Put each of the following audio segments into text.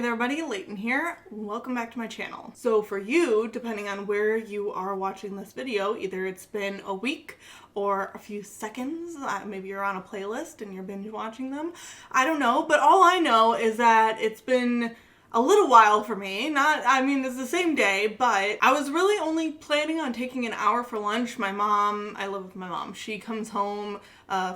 Hey there everybody, Layton here. Welcome back to my channel. So for you, depending on where you are watching this video, either it's been a week or a few seconds, maybe you're on a playlist and you're binge watching them. I don't know, but all I know is that it's been a little while for me. It's the same day, but I was really only planning on taking an hour for lunch. I live with my mom. She comes home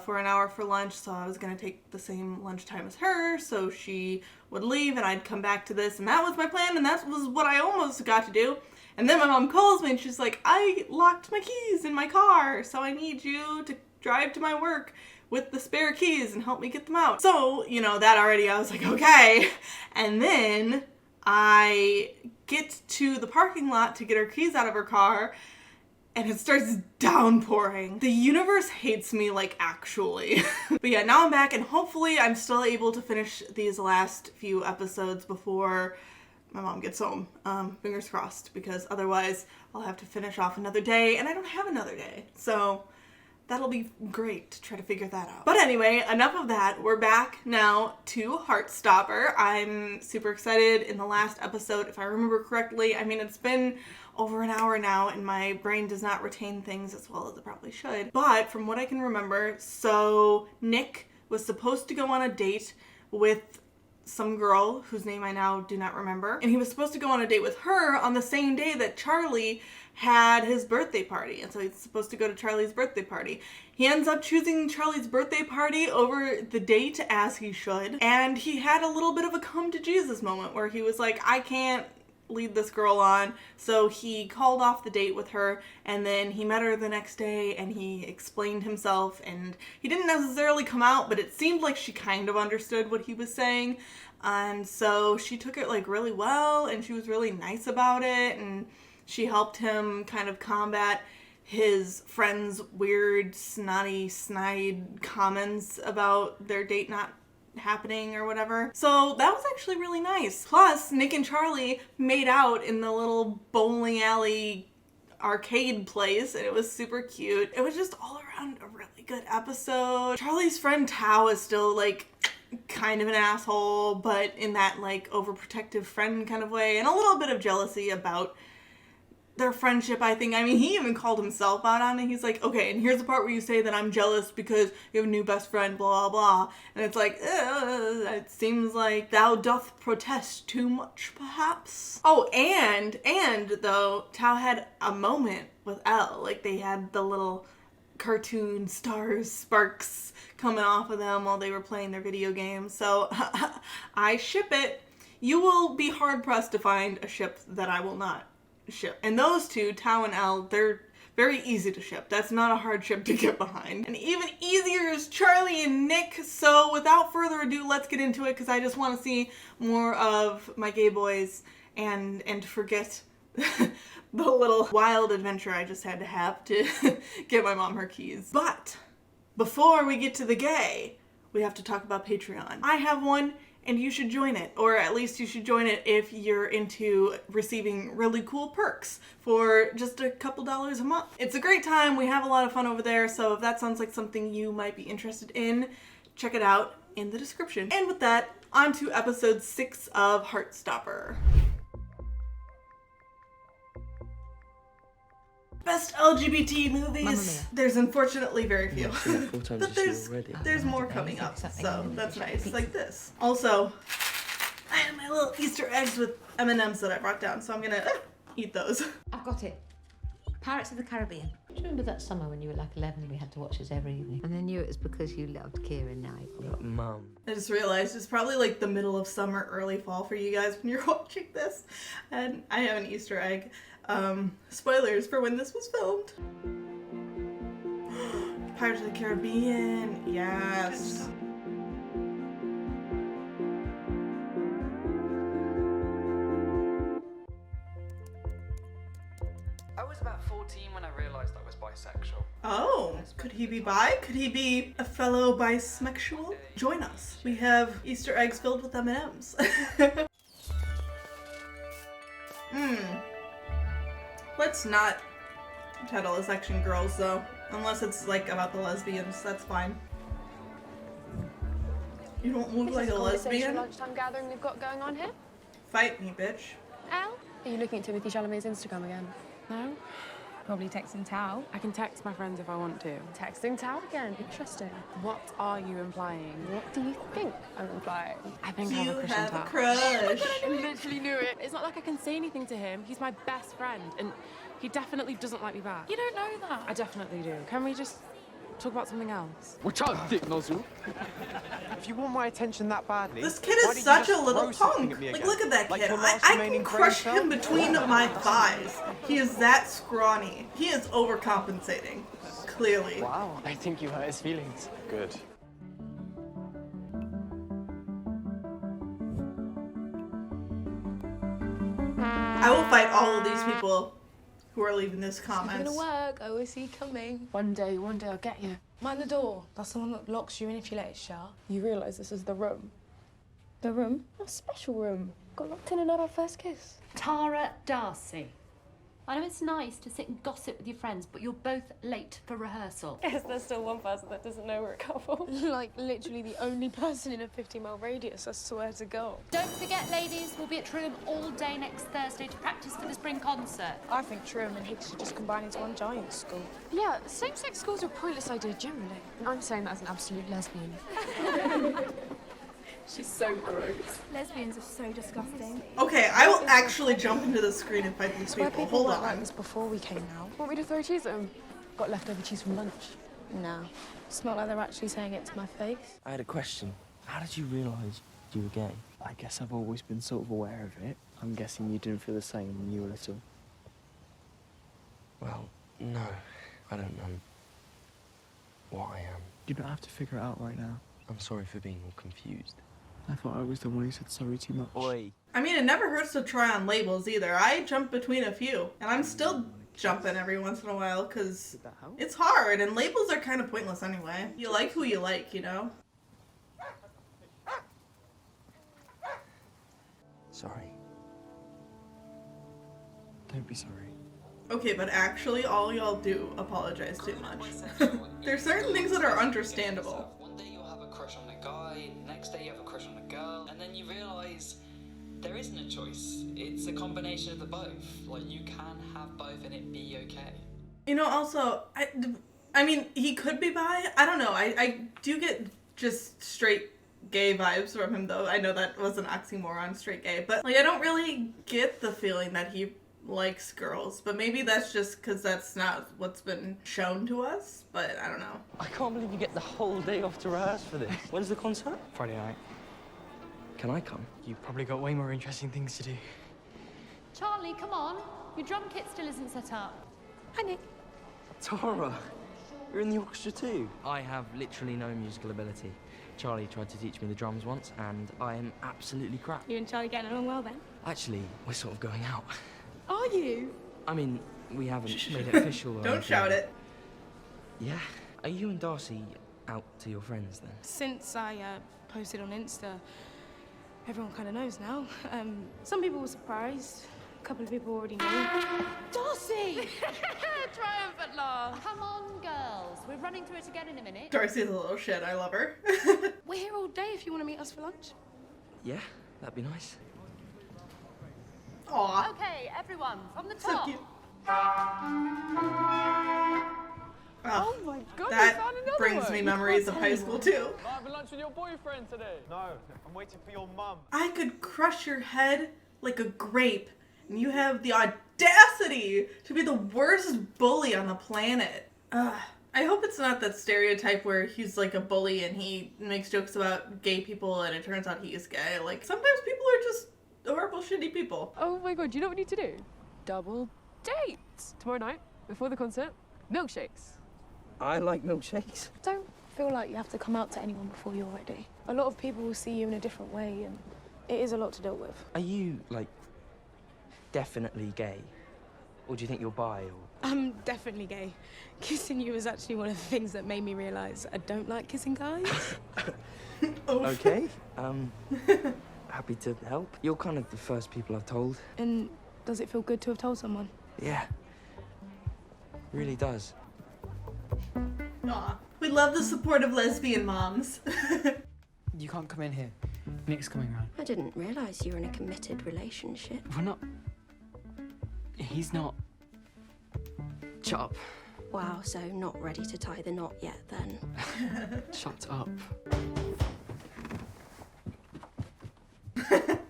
for an hour for lunch, so I was gonna take the same lunchtime as her, so she would leave and I'd come back to this, and that was my plan, and that was what I almost got to do. And then my mom calls me and she's like, I locked my keys in my car, so I need you to drive to my work with the spare keys and help me get them out. So, that already, I was like, okay. And then I get to the parking lot to get her keys out of her car, and it starts downpouring. The universe hates me, like, actually. But yeah, now I'm back, and hopefully I'm still able to finish these last few episodes before my mom gets home. Fingers crossed, because otherwise I'll have to finish off another day, and I don't have another day. So that'll be great to try to figure that out. But anyway, enough of that. We're back now to Heartstopper. I'm super excited. In the last episode, if I remember correctly, it's been over an hour now and my brain does not retain things as well as it probably should. But from what I can remember, so Nick was supposed to go on a date with some girl whose name I now do not remember. And he was supposed to go on a date with her on the same day that Charlie had his birthday party. And so he's supposed to go to Charlie's birthday party. He ends up choosing Charlie's birthday party over the date, as he should. And he had a little bit of a come to Jesus moment where he was like, I can't lead this girl on. So he called off the date with her, and then he met her the next day and he explained himself, and he didn't necessarily come out, but it seemed like she kind of understood what he was saying. And so she took it like really well, and she was really nice about it, and she helped him kind of combat his friend's weird, snotty, snide comments about their date not happening or whatever. So that was actually really nice. Plus, Nick and Charlie made out in the little bowling alley arcade place, and it was super cute. It was just all around a really good episode. Charlie's friend Tao is still like kind of an asshole, but in that like overprotective friend kind of way, and a little bit of jealousy about their friendship, I think. He even called himself out on it. He's like, okay, and here's the part where you say that I'm jealous because you have a new best friend, blah, blah. And it's like, it seems like thou doth protest too much, perhaps. Oh, and though, Tao had a moment with Elle. Like, they had the little cartoon stars, sparks coming off of them while they were playing their video game. So, I ship it. You will be hard-pressed to find a ship that I will not ship. And those two, Tao and Elle, they're very easy to ship. That's not a hard ship to get behind. And even easier is Charlie and Nick. So without further ado, let's get into it, because I just want to see more of my gay boys and forget the little wild adventure I just had to have to get my mom her keys. But before we get to the gay, we have to talk about Patreon. I have one, and you should join it, or at least you should join it if you're into receiving really cool perks for just a couple dollars a month. It's a great time. We have a lot of fun over there, so if that sounds like something you might be interested in, check it out in the description. And with that, on to episode 6 of Heartstopper. Best LGBT movies. There's unfortunately very few. But there's more coming up, so that's nice. Like this. Also, I have my little Easter eggs with M&Ms that I brought down, so I'm gonna eat those. I've got it. Pirates of the Caribbean. Do you remember that summer when you were like 11 and we had to watch this every evening? And I knew it was because you loved Keira Knightley. Mum. I just realized it's probably like the middle of summer, early fall for you guys when you're watching this. And I have an Easter egg. Spoilers for when this was filmed. Pirates of the Caribbean, yes. I was about 14 when I realised I was bisexual. Oh, could he be bi? Could he be a fellow bismexual? Join us. We have Easter eggs filled with M&Ms. Let's not title a section girls though, unless it's like about the lesbians, that's fine. You don't look like a lesbian? Lunchtime gathering we've got going on here. Fight me, bitch. Al? Are you looking at Timothy Chalamet's Instagram again? No? Probably texting Tao. I can text my friends if I want to. Texting Tao again. Interesting. What are you implying? What do you think I'm implying? I think I You have a crush on have a Tao. crush. I literally knew it. It's not like I can say anything to him. He's my best friend, and he definitely doesn't like me back. You don't know that. I definitely do. Can we just talk about something else? Watch out, dick nozzle. If you want my attention that badly, This kid why is don't you such a just little throw something punk. at me Like, again? look at that Like kid. your I last can remaining crush brain him cell? between my thighs. He is that scrawny. He is overcompensating. Clearly. Wow, I think you hurt his feelings. Good. I will fight all of these people who are leaving this It's comments. gonna work. I always see you coming. One day I'll get you. Mind the door. That's the one that locks you in if you let it shut. You realise this is the room? The room? A special room. Got locked in and had our first kiss. Tara Darcy. I know it's nice to sit and gossip with your friends, but you're both late for rehearsal. Guess there's still one person that doesn't know we're a couple. Like, literally the only person in a 50-mile radius, I swear to God. Don't forget, ladies, we'll be at Trillium all day next Thursday to practice for the spring concert. I think Trillium and Higgs should just combine into one giant school. Yeah, same-sex schools are a pointless idea generally. I'm saying that as an absolute lesbian. She's so gross. Lesbians are so disgusting. Okay, I will actually jump into the screen and fight these Swear people. people Hold weren't like on. this before we came now. Want me to throw cheese at him? Got leftover cheese from lunch. No. It's not like they're actually saying it to my face. I had a question. How did you realise you were gay? I guess I've always been sort of aware of it. I'm guessing you didn't feel the same when you were little. Well, no. I don't know what I am. You don't have to figure it out right now. I'm sorry for being all confused. I thought I was the one who said sorry too much. Oi. I mean, it never hurts to try on labels either. I jump between a few, and I'm still jumping every once in a while because Did that help? it's hard, and labels are kind of pointless anyway. You like who you like, you know? Sorry. Don't be sorry. Okay, but actually, all y'all do apologize too much. There's certain things that are understandable. One day you'll have a crush on a guy, next day you have a crush on a girl, and then you realise there isn't a choice. It's a combination of the both. Like, you can have both and it be okay. You know, also, I mean, he could be bi. I don't know. I do get just straight gay vibes from him, though. I know that was an oxymoron, straight gay. But, like, I don't really get the feeling that he likes girls. But maybe that's just because that's not what's been shown to us. But I don't know. I can't believe you get the whole day off to rehearse for this. When's the concert? Friday night. Can I come? You've probably got way more interesting things to do. Charlie, come on. Your drum kit still isn't set up. Hi, Nick. Tara, you're in the orchestra too. I have literally no musical ability. Charlie tried to teach me the drums once, and I am absolutely crap. You and Charlie getting along well then? Actually, we're sort of going out. Are you? I mean, we haven't made it official. or Don't anything. shout it. Yeah. Are you and Darcy out to your friends then? Since I posted on Insta, everyone kind of knows now. Some people were surprised. A couple of people already knew. Darcy! Triumphant laugh. Come on, girls. We're running through it again in a minute. Darcy's a little shit. I love her. We're here all day if you want to meet us for lunch. Yeah, that'd be nice. Aw. Okay, everyone, from the So top. cute. Oh my god, we That found another brings one. me You memories can't of tell high school anyone. too. Having lunch with your boyfriend today? No, I'm waiting for your mum. I could crush your head like a grape, and you have the audacity to be the worst bully on the planet. Ugh. I hope it's not that stereotype where he's like a bully and he makes jokes about gay people and it turns out he is gay. Like, sometimes people are just horrible, shitty people. Oh my god, you know what we need to do? Double dates. Tomorrow night, before the concert, milkshakes. I like milkshakes. Don't feel like you have to come out to anyone before you're ready. A lot of people will see you in a different way, and it is a lot to deal with. Are you, like, definitely gay? Or do you think you're bi? Or... I'm definitely gay. Kissing you was actually one of the things that made me realise I don't like kissing guys. Okay. Happy to help. You're kind of the first people I've told. And does it feel good to have told someone? Yeah. Really does. Aw. We love the support of lesbian moms. You can't come in here. Nick's coming round. I didn't realise you were in a committed relationship. We're not... He's not... Shut up. Wow, so not ready to tie the knot yet, then. Shut up.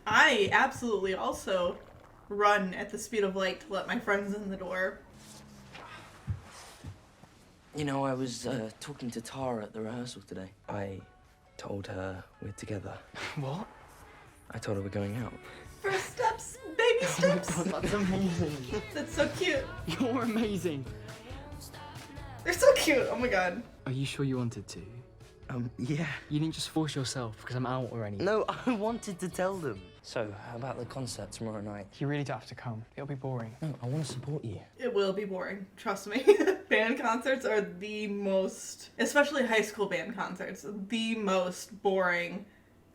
I absolutely also run at the speed of light to let my friends in the door. You know, I was talking to Tara at the rehearsal today. I told her we're together. What? I told her we're going out. First steps, baby steps. Oh my God, that's amazing. That's so cute. You're amazing. They're so cute. Oh my God. Are you sure you wanted to? Yeah. You didn't just force yourself because I'm out or anything? No, I wanted to tell them. So, how about the concert tomorrow night? You really don't have to come. It'll be boring. No, I want to support you. It will be boring. Trust me. Band concerts are the most, especially high school band concerts, the most boring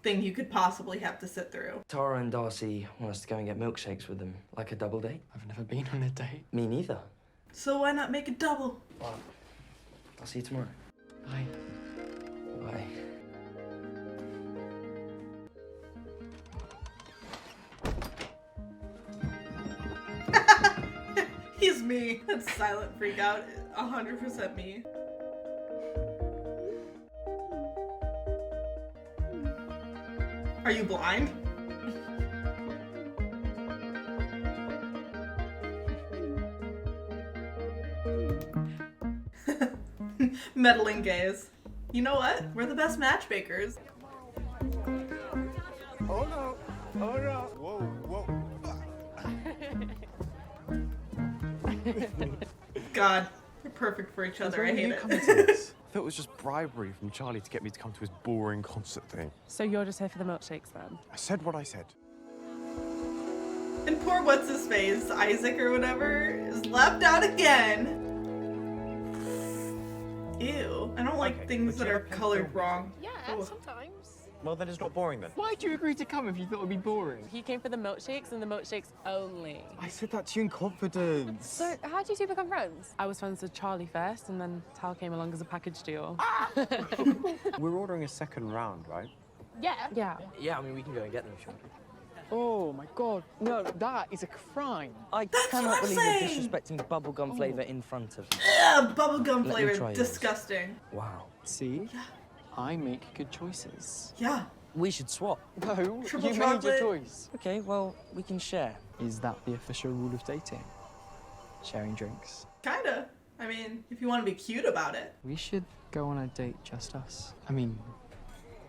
thing you could possibly have to sit through. Tara and Darcy want us to go and get milkshakes with them, like a double date. I've never been on a date. Me neither. So why not make it double? Well, I'll see you tomorrow. Bye. Bye. He's me. That's silent freak out. 100% me. Are you blind? Meddling gays. You know what? We're the best matchmakers. Oh no! Oh no! Whoa, whoa! God, we're perfect for each other. I hate it. I thought it was just bribery from Charlie to get me to come to his boring concert thing. So you're just here for the milkshakes then? I said what I said. And poor what's-his-face, Isaac or whatever, is left out again. Ew. I don't like things that are colored wrong. Yeah, Ugh. sometimes. Well, then it's not boring then. Why'd you agree to come if you thought it would be boring? He came for the milkshakes and the milkshakes only. I said that to you in confidence. So how did you two become friends? I was friends with Charlie first, and then Tal came along as a package deal. We're ordering a second round, right? Yeah. Yeah. Yeah, I mean, we can go and get them if you want. Oh my God. No, that is a crime. I That's what cannot I'm believe saying. you're disrespecting bubblegum flavour in front of me. Ugh, bubblegum Let me flavor, try yours. disgusting. Wow. See? Yeah. I make good choices. Yeah. We should swap. No, Triple you chocolate. made your choice. Okay, well, we can share. Is that the official rule of dating? Sharing drinks? Kinda. I mean, if you want to be cute about it. We should go on a date, just us. I mean,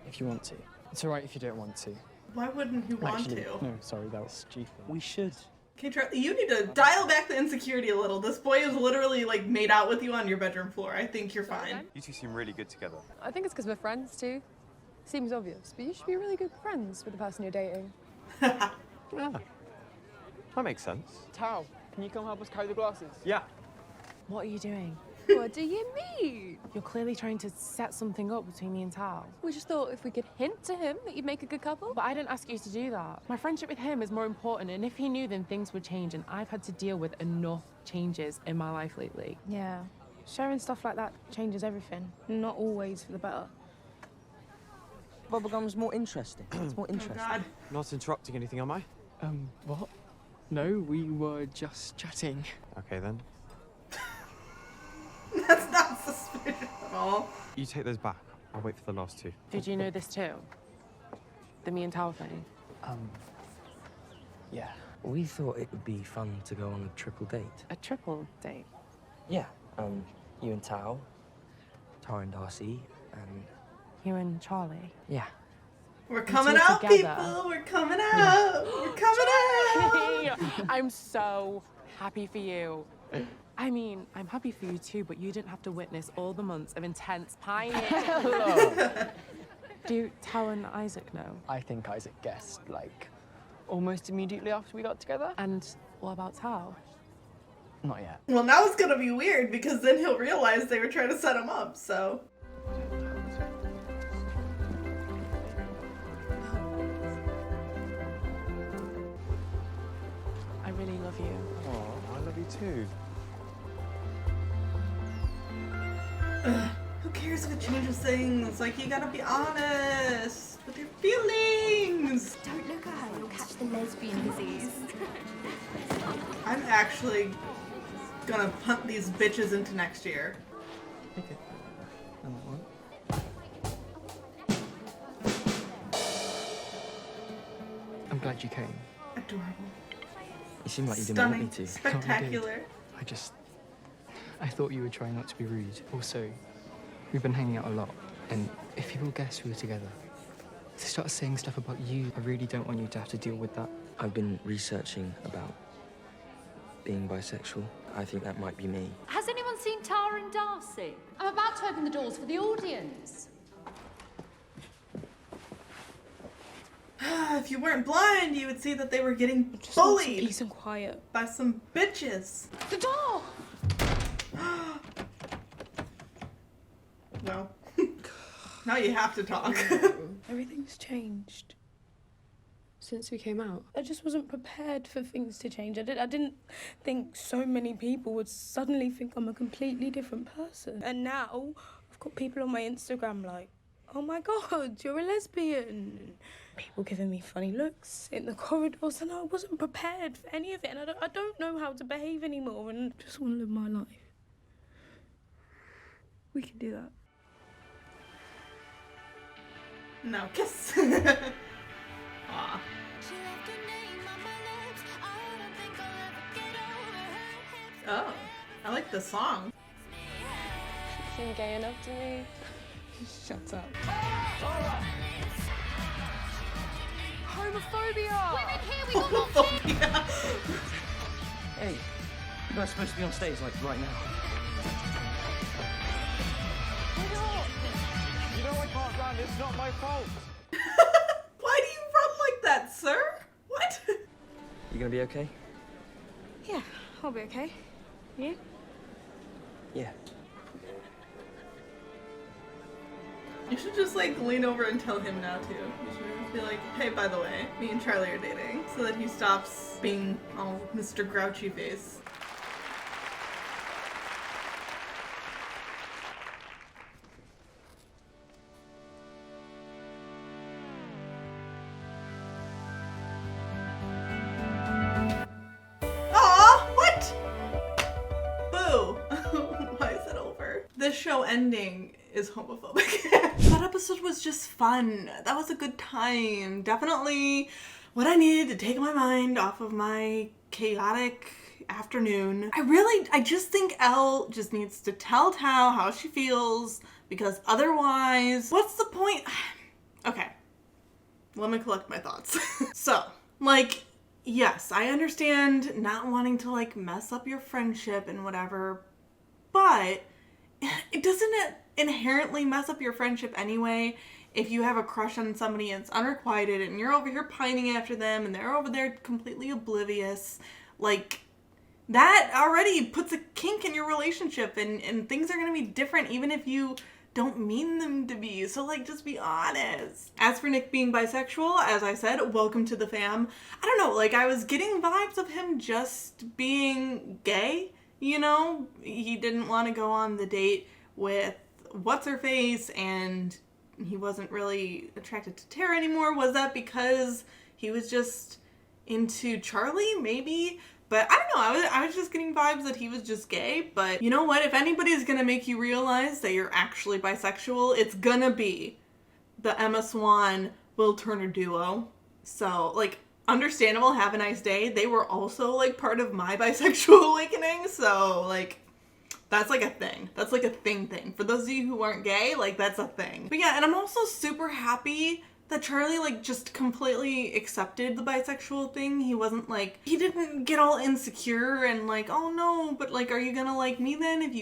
if you want to. It's all right if you don't want to. Why wouldn't you want Actually, to? no, sorry, that was stupid. We should. Okay, Charlie, you need to dial back the insecurity a little. This boy is literally, like, made out with you on your bedroom floor. I think you're fine. You two seem really good together. I think it's because we're friends too. Seems obvious, but you should be really good friends with the person you're dating. Yeah. That makes sense. Tal, can you come help us carry the glasses? Yeah. What are you doing? What do you mean? You're clearly trying to set something up between me and Tal. We just thought if we could hint to him that you'd make a good couple. But I didn't ask you to do that. My friendship with him is more important, and if he knew, then things would change, and I've had to deal with enough changes in my life lately. Yeah, sharing stuff like that changes everything. Not always for the better. Bubblegum's more interesting. It's more interesting. Oh, God. Not interrupting anything, am I? What? No, we were just chatting. Okay then. That's not suspicious at all. You take those back. I'll wait for the last two. Did you know this too? The me and Tal thing? Yeah. We thought it would be fun to go on a triple date. A triple date? Yeah. You and Tara and Darcy, and... You and Charlie? Yeah. We're coming two out, together. people. We're coming out. We're coming out. I'm so happy for you. I mean, I'm happy for you too, but you didn't have to witness all the months of intense pining. Do Tal and Isaac know? I think Isaac guessed, like, almost immediately after we got together. And what about Tal? Not yet. Well, now it's gonna be weird because then he'll realize they were trying to set him up, so. I really love you. Oh, I love you too. Ugh, who cares if it changes things? Like, you gotta be honest with your Feelings! Don't look at her, you'll catch the lesbian disease. I'm actually gonna punt these bitches into next year. Okay. I like one. I'm glad you came. Adorable. You seem like you didn't want me Stunning. to. Spectacular. I thought you were trying not to be rude. Also, we've been hanging out a lot, and if people guess we were together, if they start saying stuff about you, I really don't want you to have to deal with that. I've been researching about being bisexual. I think that might be me. Has anyone seen Tara and Darcy? I'm about to open the doors for the audience. If you weren't blind, you would see that they were getting Just want some bullied peace and quiet. by some bitches. The door! No. Now you have to talk. Everything's changed. Since we came out. I just wasn't prepared for things to change. I didn't think so many people would suddenly think I'm a completely different person. And now I've got people on my Instagram like, oh my God, you're a lesbian. People giving me funny looks in the corridors, and I wasn't prepared for any of it. And I don't know how to behave anymore, and I just want to live my life. We can do that. No, kiss. Aw. Oh, I like the song. Seem gay enough to me. Shut up. Homophobia! Women here, we got lots of Hey, you guys supposed to be on stage, like, right now. You know I can't run, it's not my fault. Why do you run like that, sir? What? You gonna be okay? Yeah, I'll be okay. You? Yeah. You should just like lean over and tell him now too. You should just be like, hey, by the way, me and Charlie are dating, so that he stops being all Mr. Grouchy face. Aw, what? Boo. Why is it over? This show ending is homophobic. That episode was just fun. That was a good time. Definitely what I needed to take my mind off of my chaotic afternoon. I just think Elle just needs to tell Tao how she feels, because otherwise, what's the point? Okay, let me collect my thoughts. So, like, yes, I understand not wanting to like mess up your friendship and whatever, but it doesn't inherently mess up your friendship anyway if you have a crush on somebody and it's unrequited and you're over here pining after them and they're over there completely oblivious. Like, that already puts a kink in your relationship, and things are gonna be different even if you don't mean them to be. So like, just be honest. As for Nick being bisexual, as I said, welcome to the fam. I don't know, like, I was getting vibes of him just being gay, you know? He didn't want to go on the date with what's-her-face, and he wasn't really attracted to Tara anymore. Was that because he was just into Charlie? Maybe. But I don't know, I was just getting vibes that he was just gay. But you know what? If anybody's gonna make you realize that you're actually bisexual, it's gonna be the Emma Swan, Will Turner duo. So, like, understandable, have a nice day. They were also, like, part of my bisexual awakening. So, like, that's like a thing. That's like a thing. For those of you who aren't gay, like, that's a thing. But yeah, and I'm also super happy that Charlie, like, just completely accepted the bisexual thing. He wasn't like, he didn't get all insecure and like, oh no, but like, are you gonna like me then if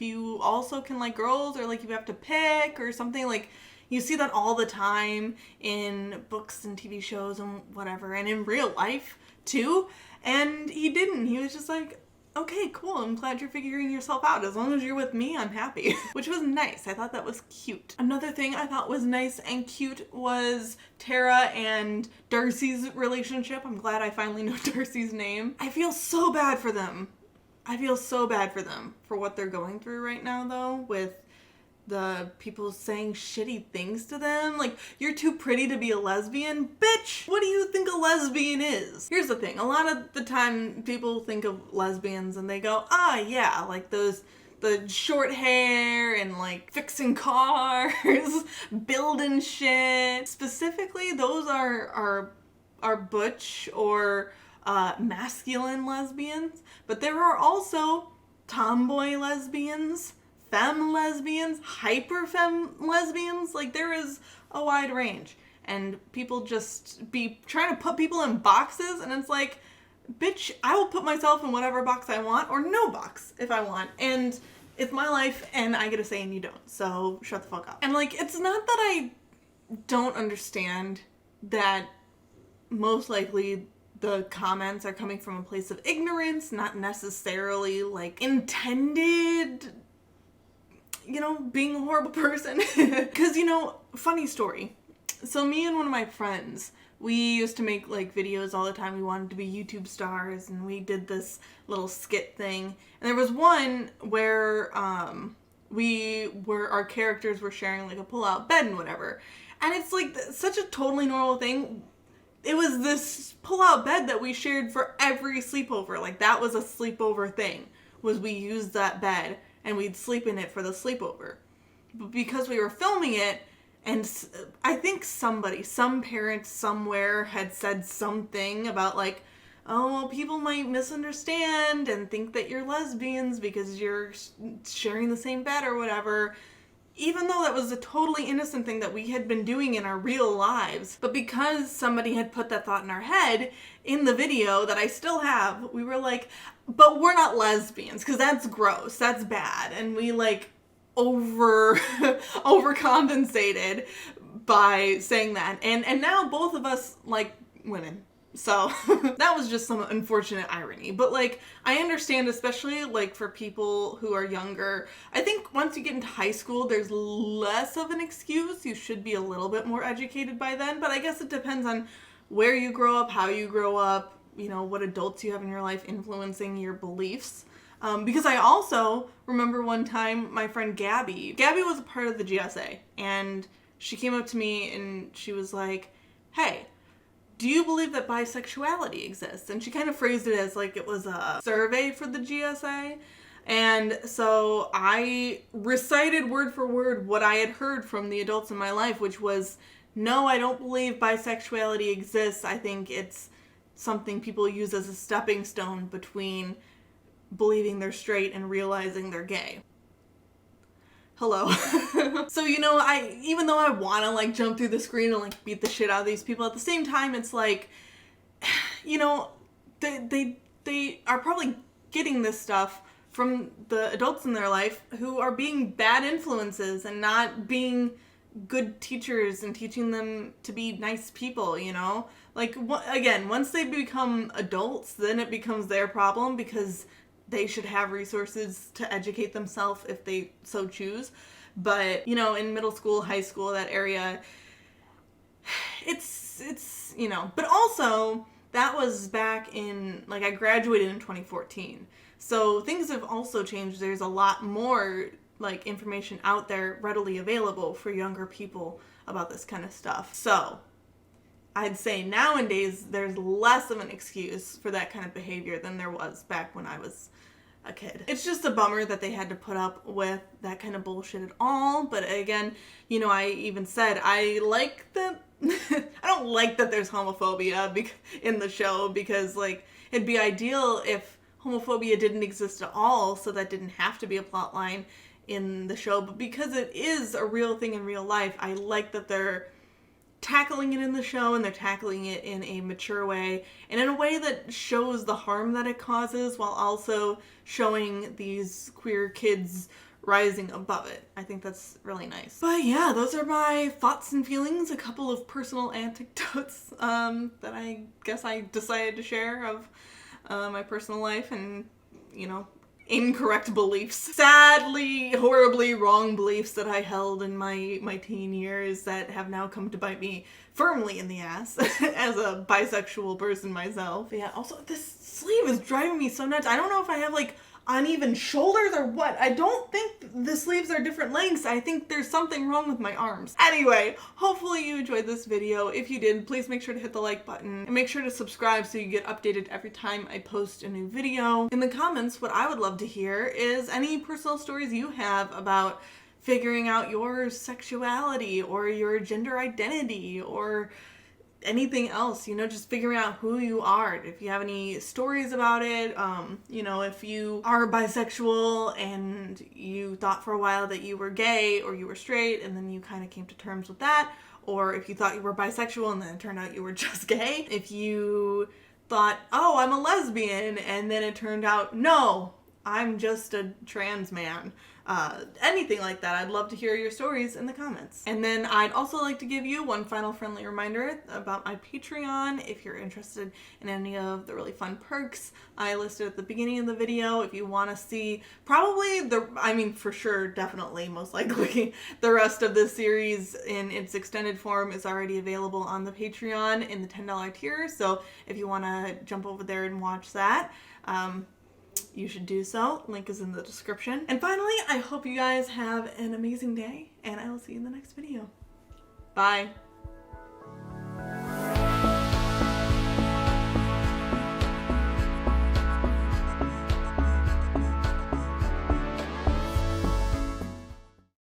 you also can like girls, or like you have to pick or something? Like, you see that all the time in books and TV shows and whatever, and in real life too. And he didn't. He was just like, okay, cool, I'm glad you're figuring yourself out. As long as you're with me, I'm happy. Which was nice. I thought that was cute. Another thing I thought was nice and cute was Tara and Darcy's relationship. I'm glad I finally know Darcy's name. I feel so bad for them. I feel so bad for them for what they're going through right now, though, with the people saying shitty things to them. Like, you're too pretty to be a lesbian. Bitch, what do you think a lesbian is? Here's the thing. A lot of the time people think of lesbians and they go, ah, yeah, like the short hair and like fixing cars, building shit. Specifically, those are butch or masculine lesbians. But there are also tomboy lesbians, femme lesbians, hyper femme lesbians. Like, there is a wide range, and people just be trying to put people in boxes, and it's like, bitch, I will put myself in whatever box I want, or no box if I want, and it's my life and I get a say and you don't, so shut the fuck up. And like, it's not that I don't understand that most likely the comments are coming from a place of ignorance, not necessarily like intended, you know, being a horrible person. Because, you know, funny story. So me and one of my friends, we used to make like videos all the time. We wanted to be YouTube stars, and we did this little skit thing. And there was one where our characters were sharing like a pull-out bed and whatever. And it's like such a totally normal thing. It was this pull-out bed that we shared for every sleepover. Like, that was a sleepover thing, was we used that bed and we'd sleep in it for the sleepover. But because we were filming it, and I think some parents somewhere had said something about like, oh, well, people might misunderstand and think that you're lesbians because you're sharing the same bed or whatever. Even though that was a totally innocent thing that we had been doing in our real lives. But because somebody had put that thought in our head, in the video that I still have, we were like, but we're not lesbians, because that's gross, that's bad. And we like overcompensated by saying that. And now both of us like women. So that was just some unfortunate irony. But like, I understand, especially like for people who are younger. I think once you get into high school, there's less of an excuse. You should be a little bit more educated by then. But I guess it depends on where you grow up, how you grow up, you know, what adults you have in your life influencing your beliefs. Because I also remember one time my friend Gabby was a part of the GSA, and she came up to me and she was like, hey, do you believe that bisexuality exists? And she kind of phrased it as like it was a survey for the GSA. And so I recited word for word what I had heard from the adults in my life, which was, no, I don't believe bisexuality exists. I think it's something people use as a stepping stone between believing they're straight and realizing they're gay. Hello. So, you know, even though I want to like jump through the screen and like beat the shit out of these people, at the same time, it's like, you know, they are probably getting this stuff from the adults in their life who are being bad influences and not being good teachers and teaching them to be nice people, you know? Like, again, once they become adults, then it becomes their problem, because they should have resources to educate themselves if they so choose. But, you know, in middle school, high school, that area, it's, you know, but also that was back in, like, I graduated in 2014. So things have also changed. There's a lot more, like, information out there readily available for younger people about this kind of stuff. So I'd say nowadays there's less of an excuse for that kind of behavior than there was back when I was a kid. It's just a bummer that they had to put up with that kind of bullshit at all. But again, you know, I even said I like that I don't like that there's homophobia in the show, because like it'd be ideal if homophobia didn't exist at all, so that didn't have to be a plot line in the show. But because it is a real thing in real life, I like that they're tackling it in the show, and they're tackling it in a mature way and in a way that shows the harm that it causes, while also showing these queer kids rising above it. I think that's really nice. But yeah, those are my thoughts and feelings, a couple of personal anecdotes that I guess I decided to share of my personal life and, you know, incorrect beliefs. Sadly, horribly wrong beliefs that I held in my teen years that have now come to bite me firmly in the ass as a bisexual person myself. Yeah, also this sleeve is driving me so nuts. I don't know if I have like uneven shoulders or what. I don't think the sleeves are different lengths. I think there's something wrong with my arms. Anyway, hopefully you enjoyed this video. If you did, please make sure to hit the like button and make sure to subscribe so you get updated every time I post a new video. In the comments, what I would love to hear is any personal stories you have about figuring out your sexuality or your gender identity or anything else, you know, just figuring out who you are. If you have any stories about it, you know, if you are bisexual and you thought for a while that you were gay or you were straight and then you kind of came to terms with that, or if you thought you were bisexual and then it turned out you were just gay, if you thought, oh, I'm a lesbian, and then it turned out, no, I'm just a trans man. Anything like that. I'd love to hear your stories in the comments. And then I'd also like to give you one final friendly reminder about my Patreon. If you're interested in any of the really fun perks I listed at the beginning of the video, if you want to see probably for sure, definitely, most likely, the rest of this series in its extended form is already available on the Patreon in the $10 tier. So if you want to jump over there and watch that, you should do so. Link is in the description. And finally, I hope you guys have an amazing day, and I will see you in the next video. Bye.